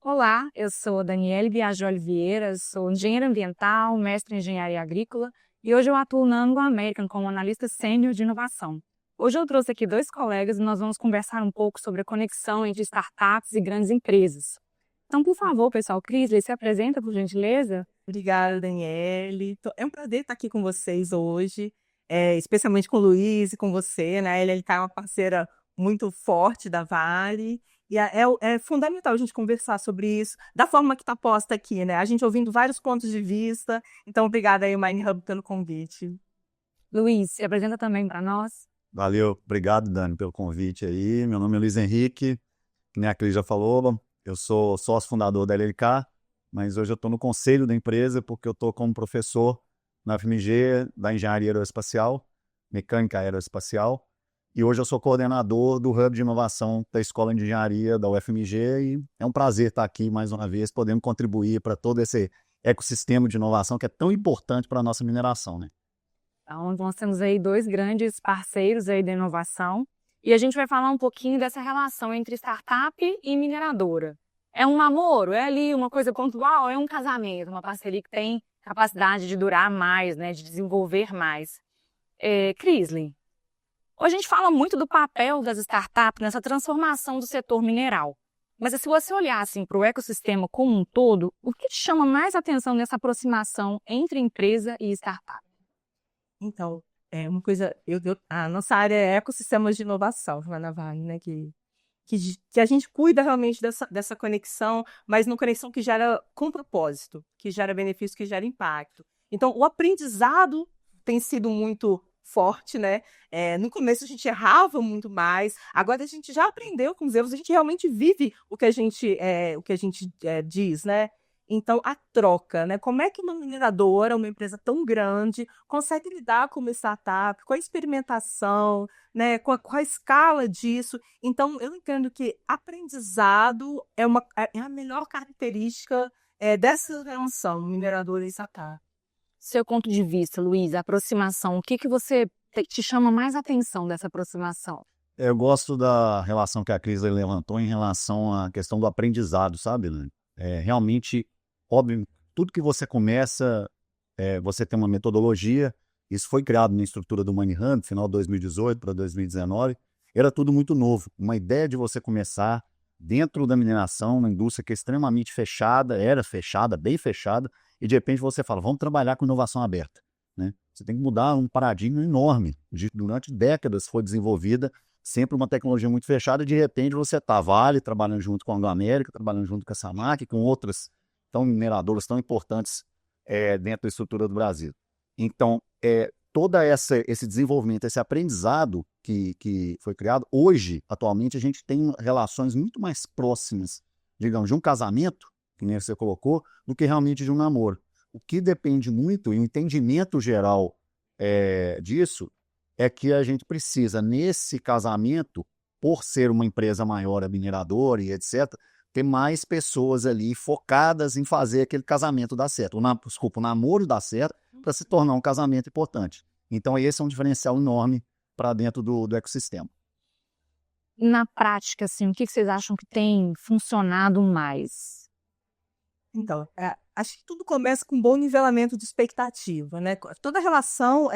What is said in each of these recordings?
Olá, eu sou Daniele Biagioli Vieira, sou engenheira ambiental, mestre em engenharia agrícola e hoje eu atuo na Anglo American como analista sênior de inovação. Hoje eu trouxe aqui dois colegas e nós vamos conversar um pouco sobre a conexão entre startups e grandes empresas. Então, por favor, pessoal, Crisley, se apresenta, por gentileza. Obrigada, Daniele. É um prazer estar aqui com vocês hoje, especialmente com o Luiz e com você, né? Ele está uma parceira muito forte da Vale. E é fundamental a gente conversar sobre isso, da forma que está posta aqui, né? A gente ouvindo vários pontos de vista. Então, obrigada aí, Mine Hub, pelo convite. Luiz, se apresenta também para nós. Valeu, obrigado, Dani, pelo convite aí. Meu nome é Luiz Henrique, que nem a Cris já falou, eu sou sócio fundador da LLK, mas hoje eu estou no conselho da empresa porque eu estou como professor na FMG da Engenharia Aeroespacial, Mecânica Aeroespacial, e hoje eu sou coordenador do Hub de Inovação da Escola de Engenharia da UFMG e é um prazer estar aqui mais uma vez, podendo contribuir para todo esse ecossistema de inovação que é tão importante para a nossa mineração, né? Então, nós temos aí dois grandes parceiros aí da inovação e a gente vai falar um pouquinho dessa relação entre startup e mineradora. É um namoro? É ali uma coisa pontual? É um casamento? Uma parceria que tem capacidade de durar mais, né, de desenvolver mais. Crisley, hoje a gente fala muito do papel das startups nessa transformação do setor mineral. Mas se você olhar assim, para o ecossistema como um todo, o que te chama mais atenção nessa aproximação entre empresa e startup? Então, é uma coisa. A nossa área é ecossistemas de inovação lá na Vale, né? Que a gente cuida realmente dessa conexão, mas uma conexão que gera com propósito, que gera benefício, que gera impacto. Então, o aprendizado tem sido muito forte, né? No começo a gente errava muito mais, agora a gente já aprendeu com os erros, a gente realmente vive o que a gente diz, né? Então, a troca, né? Como é que uma mineradora, uma empresa tão grande, consegue lidar com uma startup, com a experimentação, né? Com a escala disso? Então, eu entendo que aprendizado é a melhor característica dessa relação mineradora e startup. Seu ponto de vista, Luiz, a aproximação, o que você te chama mais atenção dessa aproximação? Eu gosto da relação que a Cris levantou em relação à questão do aprendizado, sabe, né? Realmente, óbvio, tudo que você começa, você tem uma metodologia, isso foi criado na estrutura do Money Hub, final de 2018 para 2019, era tudo muito novo. Uma ideia de você começar dentro da mineração, uma indústria que é extremamente fechada, era fechada, bem fechada, e de repente você fala, vamos trabalhar com inovação aberta, né? Você tem que mudar um paradigma enorme. Durante décadas foi desenvolvida sempre uma tecnologia muito fechada, e de repente você está Vale, trabalhando junto com a Anglo American, trabalhando junto com a Samac, com outras mineradoras tão importantes dentro da estrutura do Brasil. Então, todo esse desenvolvimento, esse aprendizado que foi criado, hoje, atualmente, a gente tem relações muito mais próximas, digamos, de um casamento, que nem você colocou, do que realmente de um namoro. O que depende muito, e o entendimento geral disso, é que a gente precisa, nesse casamento, por ser uma empresa maior, a mineradora e etc., ter mais pessoas ali focadas em fazer aquele casamento dar certo. O namoro dar certo para se tornar um casamento importante. Então, esse é um diferencial enorme para dentro do ecossistema. Na prática, assim, o que vocês acham que tem funcionado mais? Então, acho que tudo começa com um bom nivelamento de expectativa, né? Toda relação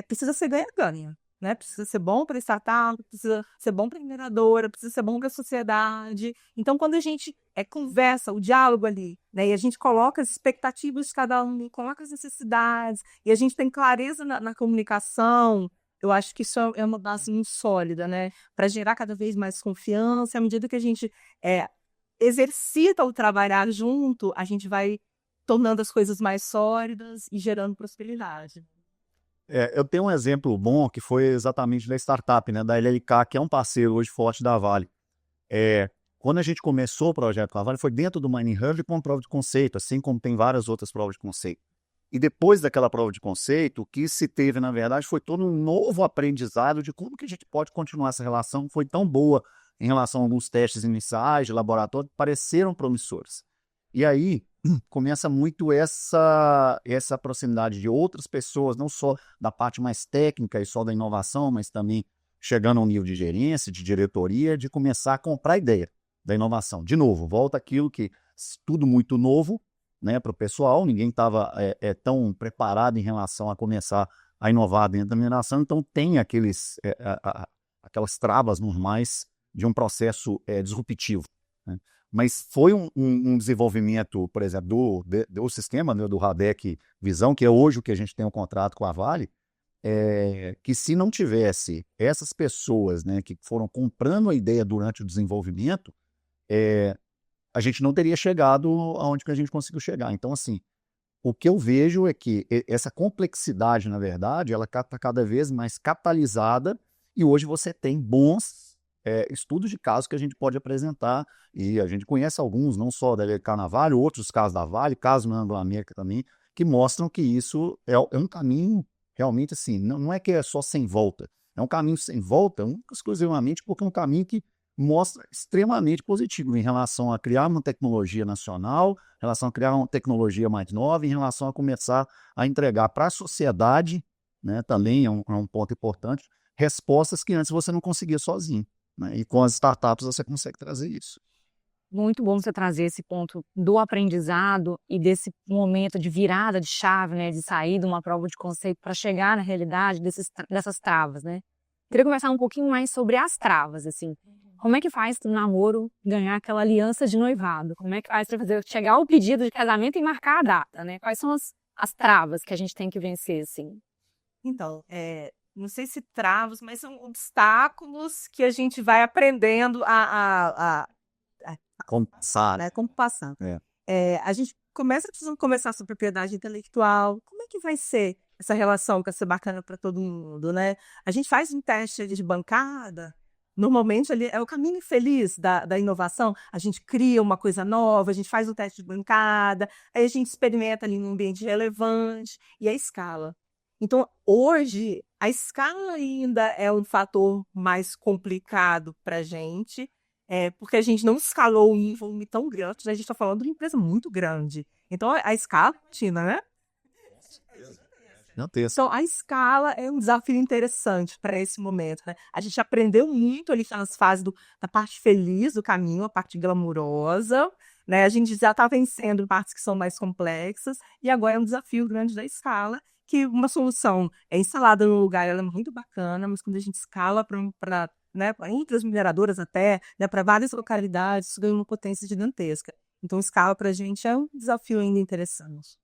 precisa ser ganha-ganha, né? Precisa ser bom para a startup, precisa ser bom para a mineradora, precisa ser bom para a sociedade. Então, quando a gente conversa, o diálogo ali, né? E a gente coloca as expectativas de cada um, coloca as necessidades, e a gente tem clareza na comunicação, eu acho que isso é uma base muito sólida, né? Para gerar cada vez mais confiança, à medida que a gente exercita o trabalhar junto, a gente vai tornando as coisas mais sólidas e gerando prosperidade. Eu tenho um exemplo bom que foi exatamente da startup, né, da LLK, que é um parceiro hoje forte da Vale. Quando a gente começou o projeto com a Vale, foi dentro do Mining Hub com uma prova de conceito, assim como tem várias outras provas de conceito. E depois daquela prova de conceito, o que se teve, na verdade, foi todo um novo aprendizado de como que a gente pode continuar essa relação, que foi tão boa em relação a alguns testes iniciais de laboratório que pareceram promissores. E aí começa muito essa proximidade de outras pessoas, não só da parte mais técnica e só da inovação, mas também chegando ao nível de gerência, de diretoria, de começar a comprar a ideia da inovação. De novo, volta aquilo que tudo muito novo, né, para o pessoal, ninguém estava tão preparado em relação a começar a inovar dentro da mineração, então tem aquelas travas normais de um processo disruptivo, né? Mas foi um desenvolvimento, por exemplo, do sistema, né, do Radec Visão, que é hoje o que a gente tem um contrato com a Vale, que se não tivesse essas pessoas, né, que foram comprando a ideia durante o desenvolvimento, a gente não teria chegado aonde que a gente conseguiu chegar. Então, assim, o que eu vejo é que essa complexidade, na verdade, ela está cada vez mais catalisada e hoje você tem bons estudos de casos que a gente pode apresentar e a gente conhece alguns, não só da Carnaval, outros casos da Vale, casos na Anglo-América também, que mostram que isso é um caminho realmente assim, não é que é só sem volta, é um caminho sem volta exclusivamente porque é um caminho que mostra extremamente positivo em relação a criar uma tecnologia nacional, em relação a criar uma tecnologia mais nova, em relação a começar a entregar para a sociedade, né, também é um ponto importante, respostas que antes você não conseguia sozinho, né, e com as startups você consegue trazer isso. Muito bom você trazer esse ponto do aprendizado e desse momento de virada de chave, né, de sair de uma prova de conceito para chegar na realidade dessas travas, né? Queria conversar um pouquinho mais sobre as travas, assim. Como é que faz para o namoro ganhar aquela aliança de noivado? Como é que faz para chegar ao pedido de casamento e marcar a data, né? Quais são as travas que a gente tem que vencer, assim? Então, não sei se travas, mas são obstáculos que a gente vai aprendendo Como passar, né? Como passar. A gente precisando começar sobre propriedade intelectual. Como é que vai ser essa relação que vai ser bacana para todo mundo, né? A gente faz um teste de bancada. Normalmente ali é o caminho feliz da inovação. A gente cria uma coisa nova, a gente faz um teste de bancada, aí a gente experimenta ali num ambiente relevante e a escala. Então, hoje, a escala ainda é um fator mais complicado para a gente, porque a gente não escalou em um volume tão grande, né? A gente está falando de uma empresa muito grande. Então, a escala, Tina, né? Então, a escala é um desafio interessante para esse momento, né? A gente aprendeu muito ali nas fases da parte feliz do caminho, a parte glamurosa, né? A gente já está vencendo partes que são mais complexas e agora é um desafio grande da escala, que uma solução instalada no lugar, ela é muito bacana, mas quando a gente escala para né, entre as mineradoras até, né, para várias localidades, isso ganha uma potência gigantesca. Então, escala para a gente é um desafio ainda interessante.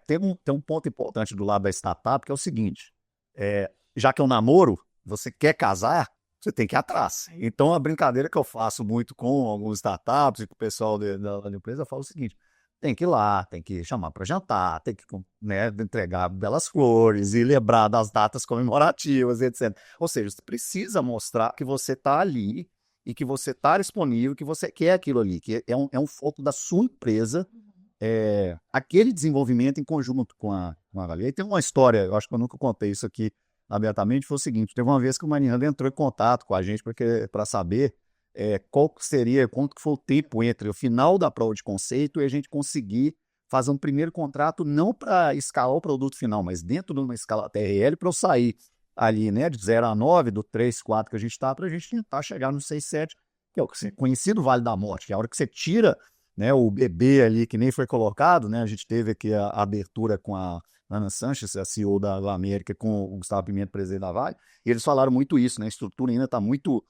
Tem um ponto importante do lado da startup, que é o seguinte, já que é um namoro, você quer casar, você tem que ir atrás. Então, a brincadeira que eu faço muito com alguns startups e com o pessoal da empresa, eu falo o seguinte, tem que ir lá, tem que chamar para jantar, tem que, né, entregar belas flores e lembrar das datas comemorativas, etc. Ou seja, você precisa mostrar que você está ali e que você está disponível, que você quer aquilo ali, que é um foco da sua empresa, aquele desenvolvimento em conjunto com a Vale. E tem uma história, eu acho que eu nunca contei isso aqui abertamente, foi o seguinte, teve uma vez que o Mariana entrou em contato com a gente para saber quanto foi o tempo entre o final da prova de conceito e a gente conseguir fazer um primeiro contrato, não para escalar o produto final, mas dentro de uma escala TRL, para eu sair ali, né, de 0 a 9, do 3, 4 que a gente está, para a gente tentar chegar no 6, 7, que é o conhecido Vale da Morte, que é a hora que você tira, né, o bebê ali, que nem foi colocado, né, a gente teve aqui a abertura com a Ana Sanches, a CEO da América, com o Gustavo Pimenta, presidente da Vale, e eles falaram muito isso, né, a estrutura ainda está muito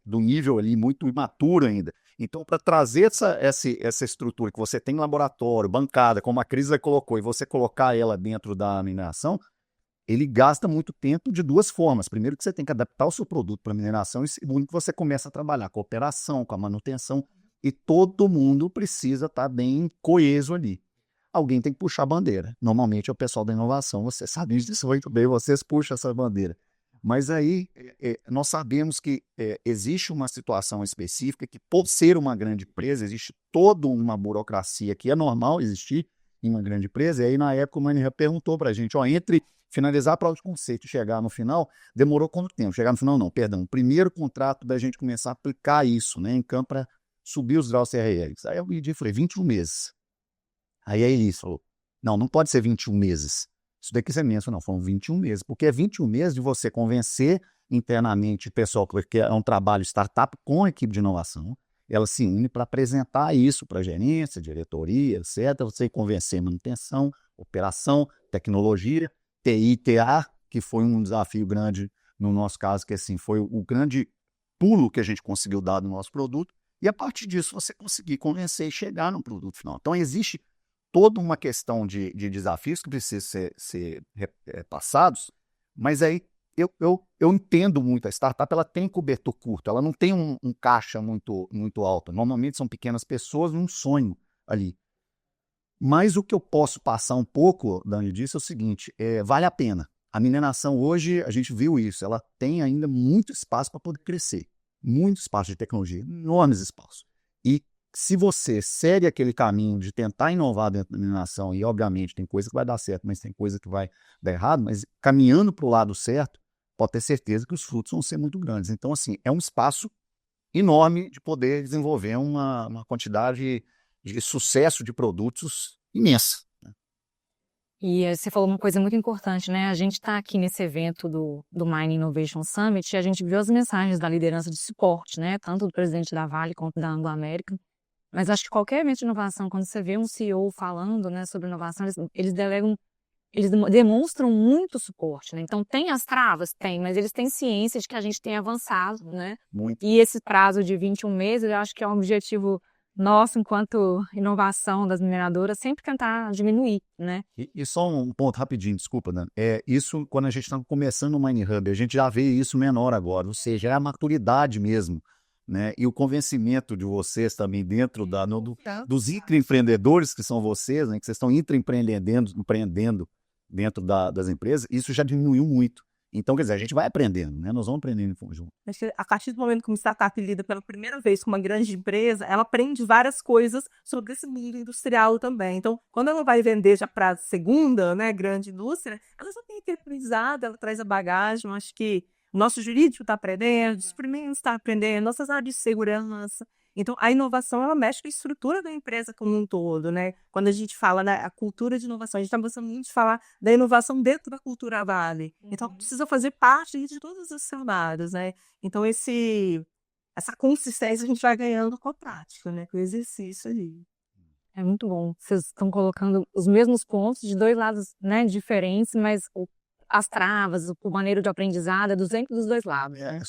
do nível ali muito imaturo ainda. Então, para trazer essa estrutura que você tem em laboratório, bancada, como a Cris colocou, e você colocar ela dentro da mineração, ele gasta muito tempo de duas formas. Primeiro, que você tem que adaptar o seu produto para a mineração, e segundo, que você começa a trabalhar com a operação, com a manutenção, e todo mundo precisa estar bem coeso ali. Alguém tem que puxar a bandeira. Normalmente é o pessoal da inovação, vocês sabem disso muito bem, vocês puxam essa bandeira. Mas aí nós sabemos que existe uma situação específica que, por ser uma grande empresa, existe toda uma burocracia que é normal existir em uma grande empresa. E aí, na época, o Manirra perguntou para a gente, entre finalizar a prova de conceito e chegar no final, demorou quanto tempo? Chegar no final, não, perdão. O primeiro contrato da gente começar a aplicar isso, né, em campo para subir os graus CRLs. Aí eu pedi, falei, 21 meses. Aí ele falou, não pode ser 21 meses. Isso daqui você mensa, não, foram 21 meses, porque é 21 meses de você convencer internamente o pessoal, porque é um trabalho startup com a equipe de inovação, ela se une para apresentar isso para a gerência, diretoria, etc. Você convencer manutenção, operação, tecnologia, TI, TA, que foi um desafio grande no nosso caso, que assim, foi o grande pulo que a gente conseguiu dar no nosso produto, e a partir disso você conseguir convencer e chegar no produto final. Então existe toda uma questão de desafios que precisam ser passados, mas aí eu entendo muito, a startup ela tem cobertor curto, ela não tem um caixa muito alto, normalmente são pequenas pessoas num sonho ali. Mas o que eu posso passar um pouco, Dani, disso é o seguinte, vale a pena. A mineração hoje, a gente viu isso, ela tem ainda muito espaço para poder crescer, muito espaço de tecnologia, enormes espaços. E se você segue aquele caminho de tentar inovar dentro da mineração, e obviamente tem coisa que vai dar certo, mas tem coisa que vai dar errado, mas caminhando para o lado certo, pode ter certeza que os frutos vão ser muito grandes. Então, assim, é um espaço enorme de poder desenvolver uma quantidade de sucesso de produtos imensa. E você falou uma coisa muito importante, né? A gente está aqui nesse evento do Mining Innovation Summit e a gente viu as mensagens da liderança de suporte, né? Tanto do presidente da Vale quanto da Anglo American. Mas acho que qualquer evento de inovação, quando você vê um CEO falando, né, sobre inovação, eles demonstram muito suporte, né? Então, tem as travas? Tem, mas eles têm ciência de que a gente tem avançado, né? Muito. E esse prazo de 21 meses, eu acho que é um objetivo nosso, enquanto inovação das mineradoras, sempre tentar diminuir, né? E só um ponto rapidinho, desculpa, Dan. Isso, quando a gente está começando o Mine Hub, a gente já vê isso menor agora, ou seja, é a maturidade mesmo, né? E o convencimento de vocês também dentro dos intraempreendedores que são vocês, né? Que vocês estão empreendendo dentro das empresas, isso já diminuiu muito. Então, quer dizer, a gente vai aprendendo, né? Nós vamos aprendendo em conjunto. Acho que a partir do momento que uma startup lida pela primeira vez com uma grande empresa, ela aprende várias coisas sobre esse mundo industrial também. Então, quando ela vai vender já para a segunda, né, grande indústria, ela já tem aquele aprendizado, ela traz a bagagem. Eu acho que o nosso jurídico está aprendendo, os primeiros estão aprendendo, nossas áreas de segurança. Então, a inovação, ela mexe com a estrutura da empresa como um todo, né? Quando a gente fala a cultura de inovação, a gente está gostando muito de falar da inovação dentro da cultura Vale. Então, precisa fazer parte de todas as camadas, né? Então, essa consistência a gente vai ganhando com a prática, né? Com o exercício ali. É muito bom. Vocês estão colocando os mesmos pontos de dois lados, né, diferentes, mas as travas, o maneiro de aprendizado é dos dois lados. Né?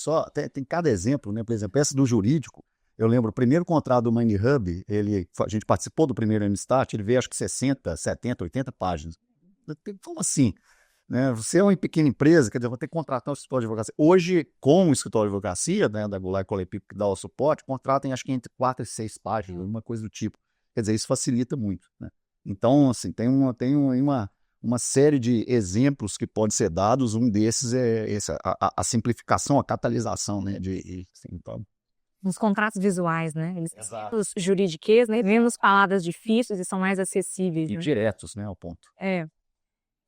Tem cada exemplo, né? Por exemplo, essa do jurídico. Eu lembro, o primeiro contrato do Mine Hub, a gente participou do primeiro MStart, ele veio acho que 60, 70, 80 páginas. Como assim? Né? Você é uma pequena empresa, quer dizer, vou ter que contratar um escritório de advocacia. Hoje, com o escritório de advocacia, né, da Goulart Collet que dá o suporte, contratam acho que entre 4 e 6 páginas, alguma coisa do tipo. Quer dizer, isso facilita muito. Né? Então, assim, tem uma série de exemplos que podem ser dados, um desses é a simplificação, a catalisação, né, então, nos contratos visuais, né? Eles são os juridiquês, né? Menos palavras difíceis e são mais acessíveis. E né? diretos, né, ao ponto.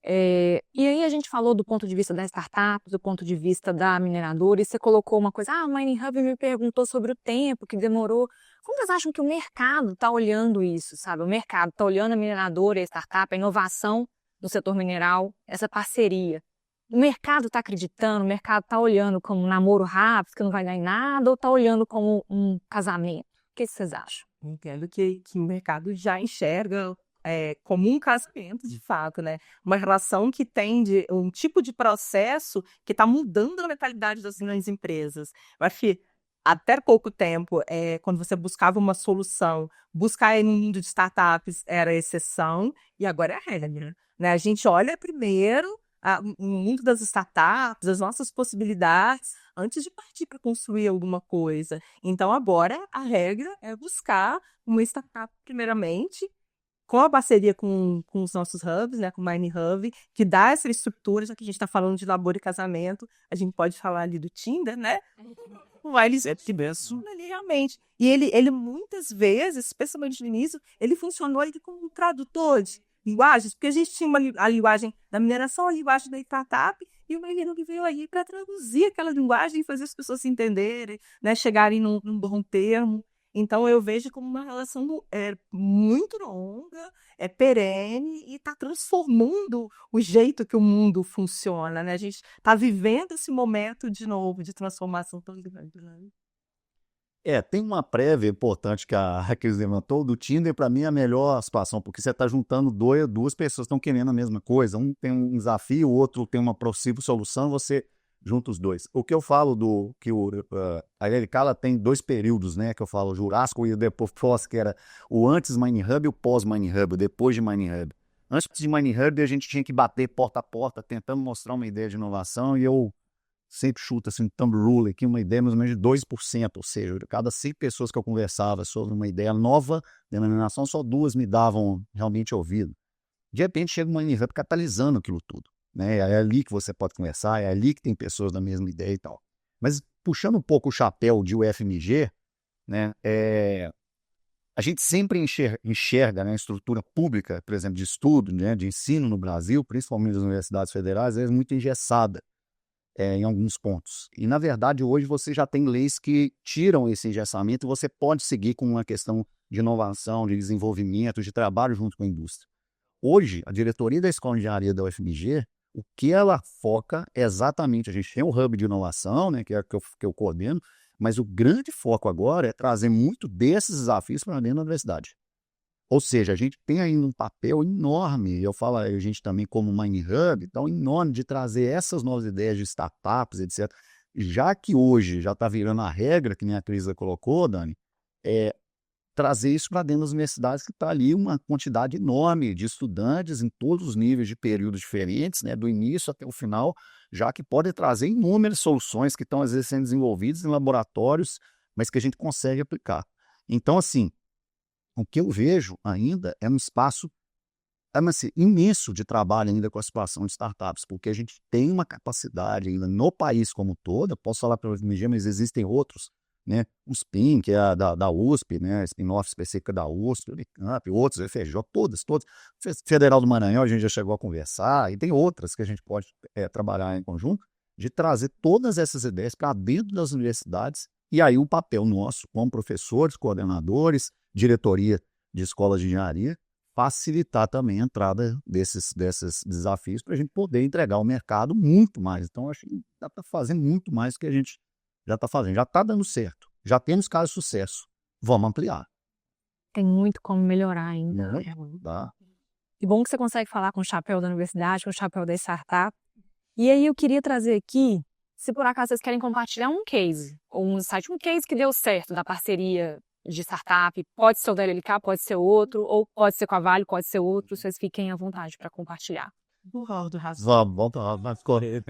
E aí a gente falou do ponto de vista da startup, do ponto de vista da mineradora, e você colocou uma coisa, o Mining Hub me perguntou sobre o tempo que demorou. Como vocês acham que o mercado está olhando isso, sabe? O mercado está olhando a mineradora, a startup, a inovação do setor mineral, essa parceria. O mercado está acreditando, o mercado está olhando como um namoro rápido, que não vai dar em nada, ou está olhando como um casamento? O que vocês acham? Entendo que o mercado já enxerga como um casamento, de fato, né? Uma relação que tem um tipo de processo que está mudando a mentalidade das grandes empresas. Eu acho que até pouco tempo, quando você buscava uma solução, buscar no mundo de startups era a exceção e agora é a regra. Né? A gente olha primeiro o mundo das startups, as nossas possibilidades, antes de partir para construir alguma coisa. Então, agora, a regra é buscar uma startup, primeiramente, com a parceria com os nossos hubs, né, com o Mine Hub, que dá essa estrutura, já que a gente está falando de namoro e casamento, a gente pode falar ali do Tinder, né? Eles realmente. E ele muitas vezes, especialmente no início, ele funcionou ali como um tradutor de linguagens, porque a gente tinha a linguagem da mineração, a linguagem da startup, e o Mine Hub veio aí para traduzir aquela linguagem e fazer as pessoas se entenderem, né, chegarem num bom termo. Então, eu vejo como uma relação muito longa, perene e está transformando o jeito que o mundo funciona. Né? A gente está vivendo esse momento de novo de transformação tão grande. Né? Tem uma prévia importante que a Cris levantou. Do Tinder, para mim, é a melhor situação, porque você está juntando duas pessoas que estão querendo a mesma coisa. Um tem um desafio, o outro tem uma possível solução, você junta os dois. O que eu falo a LLK, ela tem 2 períodos, né? Que eu falo, o Jurássico e depois pós, que era o antes Mining Hub e o pós Mining Hub, o depois de Mining Hub. Antes de Mining Hub, a gente tinha que bater porta a porta, tentando mostrar uma ideia de inovação, e eu sempre chuto assim, thumb rule aqui, uma ideia mais ou menos de 2%, ou seja, de cada 100 pessoas que eu conversava sobre uma ideia nova, denominação, só 2 me davam realmente ouvido. De repente chega uma Mining Hub catalisando aquilo tudo, né? É ali que você pode conversar, é ali que tem pessoas da mesma ideia e tal. Mas puxando um pouco o chapéu de UFMG, né, a gente sempre enxerga, né, a estrutura pública, por exemplo, de estudo, né, de ensino no Brasil, principalmente nas universidades federais, é muito engessada. Em alguns pontos. E, na verdade, hoje você já tem leis que tiram esse engessamento e você pode seguir com uma questão de inovação, de desenvolvimento, de trabalho junto com a indústria. Hoje, a diretoria da Escola de Engenharia da UFMG, o que ela foca é exatamente, a gente tem um hub de inovação, né, que é que eu coordeno, mas o grande foco agora é trazer muito desses desafios para dentro da universidade. Ou seja, a gente tem ainda um papel enorme, eu falo a gente também como Mining Hub, então enorme de trazer essas novas ideias de startups, etc. Já que hoje já está virando a regra, que nem a Cris colocou, Dani, trazer isso para dentro das universidades, que está ali uma quantidade enorme de estudantes em todos os níveis de períodos diferentes, né, do início até o final, já que pode trazer inúmeras soluções que estão às vezes sendo desenvolvidas em laboratórios, mas que a gente consegue aplicar. Então, assim, o que eu vejo ainda é um espaço imenso de trabalho ainda com a situação de startups, porque a gente tem uma capacidade ainda no país como um todo, eu posso falar para o FMG, mas existem outros, né? O SPIN, que é da USP, né? A spin-off específica da USP, o Unicamp, outros, o FJ, todas. Federal do Maranhão, a gente já chegou a conversar, e tem outras que a gente pode trabalhar em conjunto, de trazer todas essas ideias para dentro das universidades, e aí o papel nosso, como professores, coordenadores, diretoria de escolas de engenharia, facilitar também a entrada desses desafios para a gente poder entregar ao mercado muito mais. Então, acho que dá para fazer muito mais do que a gente já está fazendo. Já está dando certo. Já temos casos de sucesso. Vamos ampliar. Tem muito como melhorar ainda. Não, dá. Que bom que você consegue falar com o chapéu da universidade, com o chapéu da startup. E aí eu queria trazer aqui, se por acaso vocês querem compartilhar um case, ou um case que deu certo da parceria de startup, pode ser o da LLK, pode ser outro, ou pode ser com a Vale, pode ser outro, vocês fiquem à vontade para compartilhar. Vamos correr.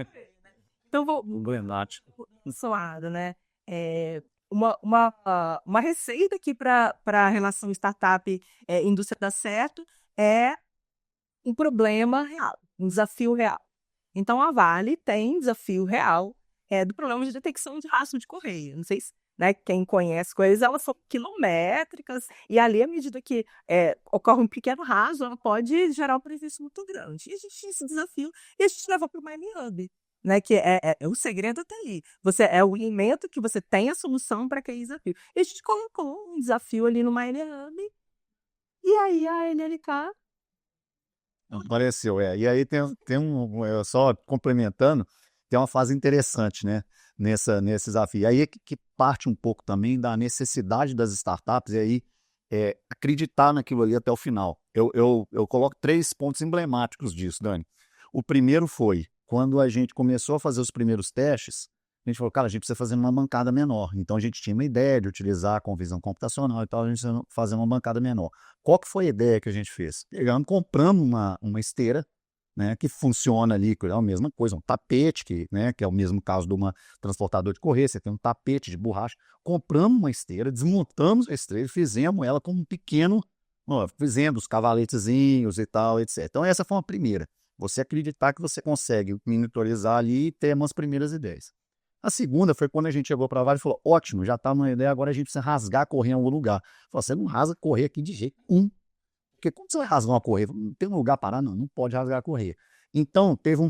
Então, vou suado, né? Uma receita aqui para a relação startup indústria dar certo é um problema real, um desafio real. Então, a Vale tem desafio real do problema de detecção de rastro de correio. Não sei se, né, quem conhece coisas, elas são quilométricas, e ali, à medida que ocorre um pequeno rastro, ela pode gerar um prejuízo muito grande. E a gente tinha esse desafio, e a gente levou para o Mining Hub, né, que o segredo está ali. É o elemento que você tem a solução para aquele desafio. E a gente colocou um desafio ali no Mining Hub, e aí a LLK... Apareceu, E aí tem só complementando, tem uma fase interessante, né, nesse desafio. Aí que parte um pouco também da necessidade das startups, e aí acreditar naquilo ali até o final. Eu coloco 3 pontos emblemáticos disso, Dani. O primeiro foi, quando a gente começou a fazer os primeiros testes, a gente falou, cara, a gente precisa fazer uma bancada menor. Então a gente tinha uma ideia de utilizar com visão computacional e tal, a gente precisa fazer uma bancada menor. Qual que foi a ideia que a gente fez? Pegamos, compramos uma esteira, né, que funciona ali, que é a mesma coisa, um tapete, que é o mesmo caso de uma transportadora de correio, você tem um tapete de borracha. Compramos uma esteira, desmontamos a esteira, fizemos ela com um pequeno, fizemos os cavaletezinhos e tal, etc. Então essa foi uma primeira. Você acreditar que você consegue monitorizar ali e ter umas primeiras ideias. A segunda foi quando a gente chegou para a Vale e falou, ótimo, já está uma ideia, agora a gente precisa rasgar correr em algum lugar. Falou, você não rasga correr aqui de jeito nenhum. Porque como você vai rasgar uma correia? Não tem um lugar para parar? Não pode rasgar a correia. Então, teve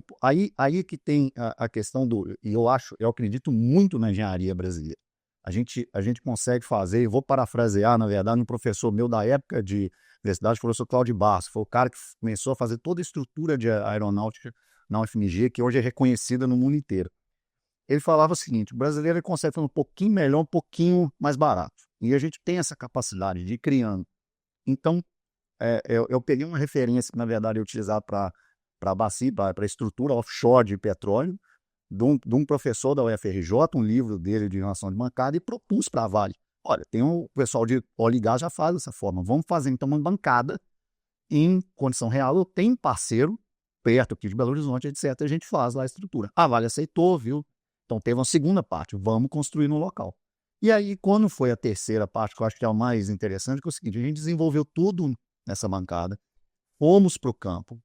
aí que tem a questão e eu acredito muito na engenharia brasileira. A gente consegue fazer, e vou parafrasear, na verdade, um professor meu da época de universidade, o professor Cláudio Barros, foi o cara que começou a fazer toda a estrutura de aeronáutica na UFMG, que hoje é reconhecida no mundo inteiro. ele falava o seguinte: o brasileiro ele consegue fazer um pouquinho melhor, um pouquinho mais barato. E a gente tem essa capacidade de ir criando. Então, eu peguei uma referência que, na verdade, eu utilizava para a bacia, para a estrutura offshore de petróleo, de um professor da UFRJ, um livro dele de relação de bancada, e propus para a Vale. Olha, tem o pessoal de óleo e gás já faz dessa forma. Vamos fazer, então, uma bancada em condição real. Eu tenho um parceiro perto aqui de Belo Horizonte, etc. A gente faz lá a estrutura. A Vale aceitou, viu? Então, teve uma segunda parte. Vamos construir no local. E aí, quando foi a terceira parte, que eu acho que é o mais interessante, que é o seguinte: a gente desenvolveu tudo nessa bancada, fomos para o campo,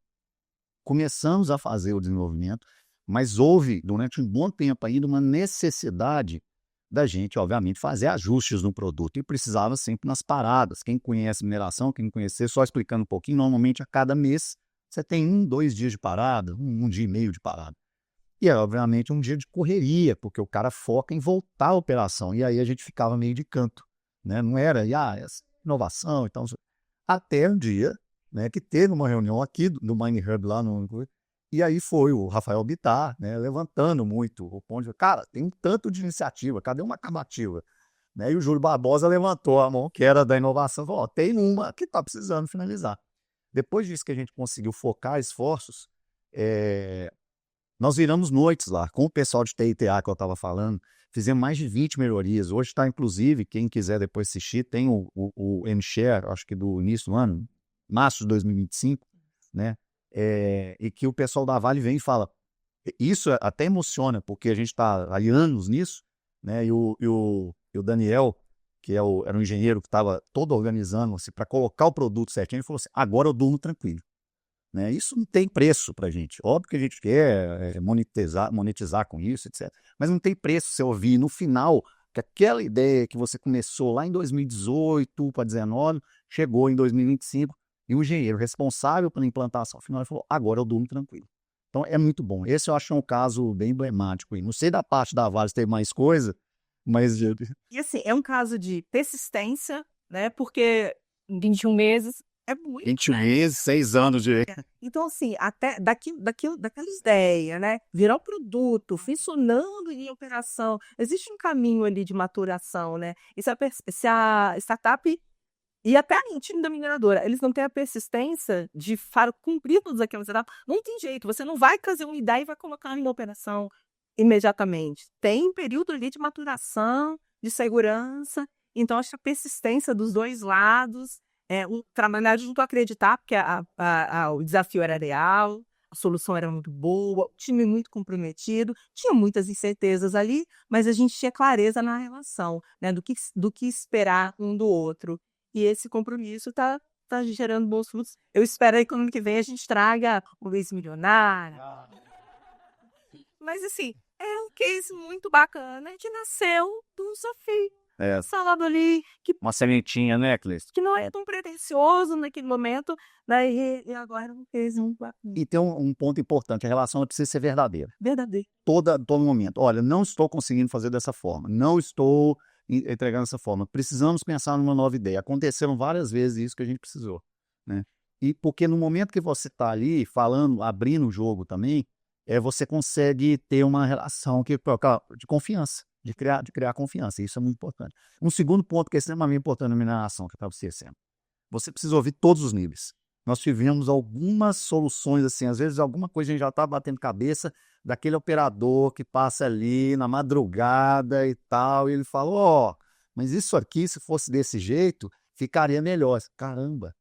começamos a fazer o desenvolvimento, mas houve, durante um bom tempo ainda, uma necessidade da gente, obviamente, fazer ajustes no produto, e precisava sempre nas paradas. Quem conhece mineração, quem não conhecer, só explicando um pouquinho, normalmente a cada mês você tem 2 dias de parada, um dia e meio de parada. E é, obviamente, um dia de correria, porque o cara foca em voltar à operação, e aí a gente ficava meio de canto, né? Não era, essa inovação e tal. Até um dia, né, que teve uma reunião aqui do Mining Hub lá e aí foi o Rafael Bittar, né, levantando muito o ponto de, cara, tem um tanto de iniciativa, cadê uma acabativa? Né? E o Júlio Barbosa levantou a mão, que era da inovação, falou: tem uma que está precisando finalizar. Depois disso que a gente conseguiu focar esforços, nós viramos noites lá, com o pessoal de TITA que eu estava falando, fizemos mais de 20 melhorias. Hoje está, inclusive, quem quiser depois assistir, tem o M-Share, acho que do início do ano, março de 2025, né? E que o pessoal da Vale vem e fala. Isso até emociona, porque a gente está há anos nisso, né? E o Daniel, que era um engenheiro que estava todo organizando assim, para colocar o produto certinho, ele falou assim: agora eu durmo tranquilo. Né? Isso não tem preço para a gente. Óbvio que a gente quer monetizar com isso, etc. Mas não tem preço você ouvir no final que aquela ideia que você começou lá em 2018 para 2019 chegou em 2025 e o engenheiro responsável pela implantação final falou: agora eu durmo tranquilo. Então é muito bom. Esse eu acho um caso bem emblemático. Não sei da parte da Vale se tem mais coisa, mas... E assim, é um caso de persistência, né? Porque 21 meses. é muito. 21 meses, 6 anos de... Então, assim, até daquela ideia, né? Virar o produto, funcionando em operação, existe um caminho ali de maturação, né? E se a startup e até o time da mineradora, eles não têm a persistência de cumprir todas aquelas etapas, não tem jeito. Você não vai trazer uma ideia e vai colocar em operação imediatamente. Tem período ali de maturação, de segurança. Então, acho que a persistência dos dois lados, trabalhar junto, acreditar, porque o desafio era real, a solução era muito boa, o time muito comprometido, tinha muitas incertezas ali, mas a gente tinha clareza na relação, né, do que esperar um do outro. E esse compromisso está gerando bons frutos. Eu espero aí que no ano que vem a gente traga o Luiz Milionário. Mas, assim, é um case muito bacana que nasceu do desafio. Salado ali, uma sementinha, né, Cleiton? Que não é tão pretensioso naquele momento, né? E agora é um case muito bacana. E tem um ponto importante: a relação precisa ser verdadeira. Verdadeiro. Todo momento. Olha, não estou conseguindo fazer dessa forma, não estou entregando dessa forma. Precisamos pensar numa nova ideia. Aconteceram várias vezes isso que a gente precisou, né? E porque no momento que você está ali falando, abrindo o jogo também, você consegue ter uma relação de confiança, de criar confiança. Isso é muito importante. Um segundo ponto que é extremamente importante na mineração, que é para você sempre. Você precisa ouvir todos os níveis. Nós tivemos algumas soluções, assim, às vezes alguma coisa a gente já está batendo cabeça daquele operador que passa ali na madrugada e tal, e ele fala: mas isso aqui, se fosse desse jeito, ficaria melhor. Caramba!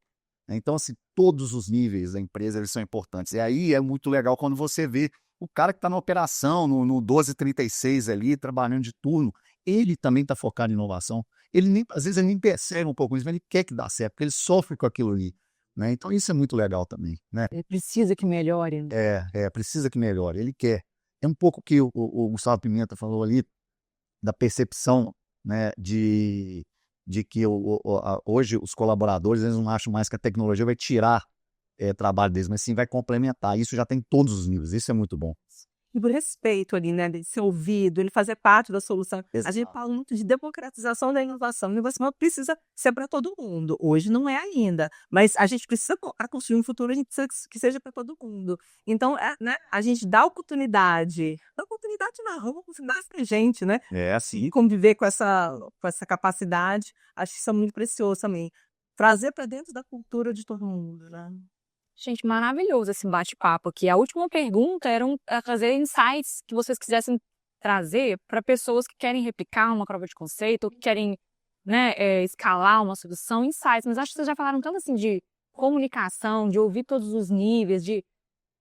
Então, assim, todos os níveis da empresa eles são importantes. E aí é muito legal quando você vê o cara que está na operação, no 1236 ali, trabalhando de turno, ele também está focado em inovação. Às vezes ele nem percebe um pouco isso, mas ele quer que dá certo, porque ele sofre com aquilo ali. Né? Então isso é muito legal também. Né? Ele precisa que melhore. Precisa que melhore, ele quer. É um pouco que o Gustavo Pimenta falou ali, da percepção, né, de que hoje os colaboradores eles não acham mais que a tecnologia vai tirar trabalho deles, mas sim vai complementar. Isso já tem todos os níveis, isso é muito bom. e por respeito ali, né, de ser ouvido, ele fazer parte da solução. A gente Exato. fala muito de democratização da inovação. A inovação precisa ser para todo mundo. Hoje não é ainda, mas a gente precisa, para construir um futuro, a gente precisa que seja para todo mundo. Então, né, a gente dá oportunidade não, uma oportunidade para gente, né, É assim. conviver com essa capacidade. Acho que isso é muito precioso também. Trazer para dentro da cultura de todo mundo, né? Gente, maravilhoso esse bate-papo aqui. A última pergunta era trazer insights que vocês quisessem trazer para pessoas que querem replicar uma prova de conceito, ou que querem, né, escalar uma solução, insights. Mas acho que vocês já falaram tanto assim de comunicação, de ouvir todos os níveis, de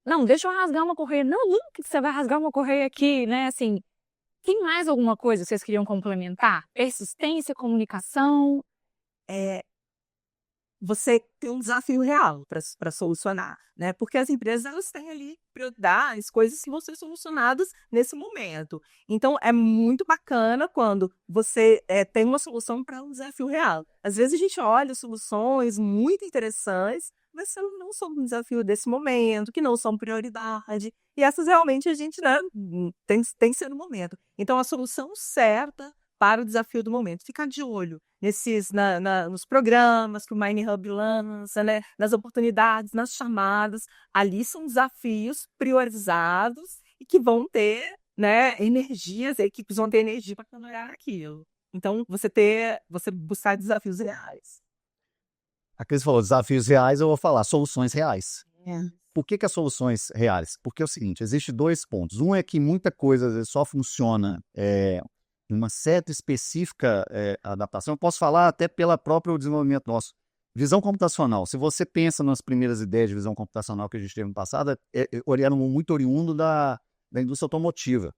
não, deixa eu rasgar uma correia. Não, nunca que você vai rasgar uma correia aqui, né? Assim, tem mais alguma coisa que vocês queriam complementar? Persistência, comunicação? Você tem um desafio real para solucionar, né? Porque as empresas elas têm ali prioridades, coisas que vão ser solucionadas nesse momento. Então é muito bacana quando você tem uma solução para um desafio real. Às vezes a gente olha soluções muito interessantes, mas que não são um desafio desse momento, que não são prioridade. E essas realmente a gente, né, tem que ser no momento. Então a solução certa para o desafio do momento. Ficar de olho nos programas que o Mining Hub lança, né? Nas oportunidades, nas chamadas. Ali são desafios priorizados e que vão ter, né, energias, as equipes vão ter energia para trabalhar aquilo. Então, você buscar desafios reais. A Cris falou desafios reais, eu vou falar soluções reais. É. Por que as soluções reais? Porque é o seguinte, existe dois pontos. Um é que muita coisa às vezes, só funciona em uma certa específica adaptação. Eu posso falar até pelo próprio desenvolvimento nosso. Visão computacional. Se você pensa nas primeiras ideias de visão computacional que a gente teve no passado, eram muito oriundo da indústria automotiva.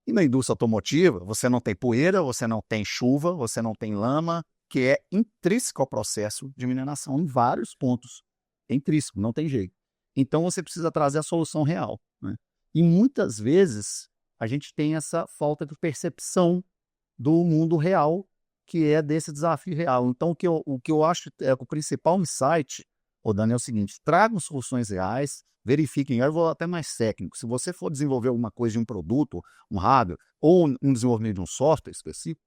E na indústria automotiva, você não tem poeira, você não tem chuva, você não tem lama, que é intrínseco ao processo de mineração em vários pontos. É intrínseco, não tem jeito. Então, você precisa trazer a solução real, né? E muitas vezes, a gente tem essa falta de percepção do mundo real, que é desse desafio real. Então, o que eu acho o principal insight, Dani, é o seguinte: tragam soluções reais, verifiquem. Eu vou até mais técnico. Se você for desenvolver alguma coisa de um produto, um hardware, ou um desenvolvimento de um software específico,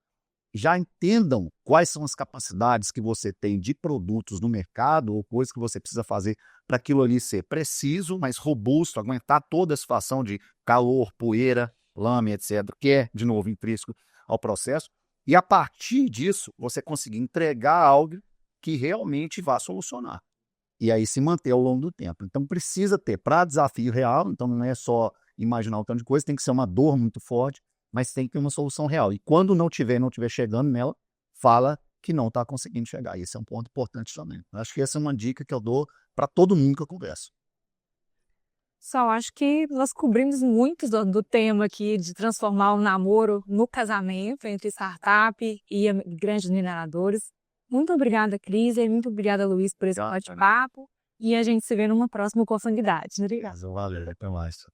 já entendam quais são as capacidades que você tem de produtos no mercado ou coisas que você precisa fazer para aquilo ali ser preciso, mas robusto, aguentar toda a situação de calor, poeira, lama, etc., que é, de novo, intrínseco ao processo. E a partir disso, você conseguir entregar algo que realmente vá solucionar. E aí se manter ao longo do tempo. Então precisa ter, para desafio real, então não é só imaginar um tanto de coisa, tem que ser uma dor muito forte, mas tem que ter uma solução real. E quando não tiver chegando nela, fala que não está conseguindo chegar. Esse é um ponto importante também. Acho que essa é uma dica que eu dou para todo mundo que eu converso. Só acho que nós cobrimos muito do tema aqui de transformar o namoro no casamento entre startup e grandes mineradores. Muito obrigada, Cris, e muito obrigada, Luiz, por esse bate-papo. E a gente se vê numa próxima oportunidade. Obrigada. Valeu, até mais.